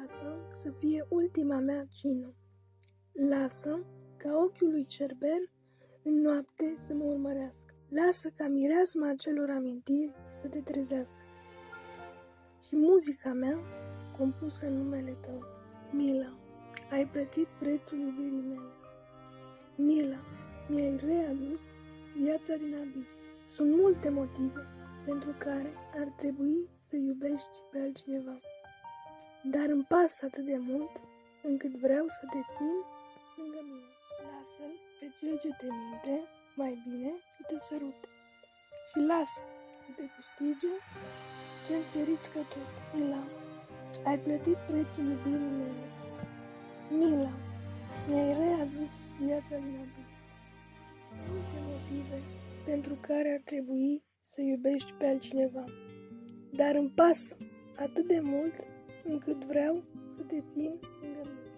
Lasă să fie ultima mea cină. Lasă ca ochiul lui Cerber în noapte să mă urmărească. Lasă ca mireasma acelor amintiri să te trezească. Și muzica mea, compusă în numele tău. Mila, ai plătit prețul iubirii mele. Mila, mi-ai readus viața din abis. Sunt multe motive pentru care ar trebui să iubești pe altcineva. Dar îmi pasă atât de mult încât vreau să te țin lângă mine. Lasă-l pe cel ce te minte mai bine să te sărute. Și lasă să te câștige cel ce riscă tot. Mila, ai plătit prețul iubirii mele. Mila, mi-ai readus viața din abis. Multe motive pentru care ar trebui să iubești pe altcineva. Dar îmi pasă atât de mult încât vreau să te țin lângă mine.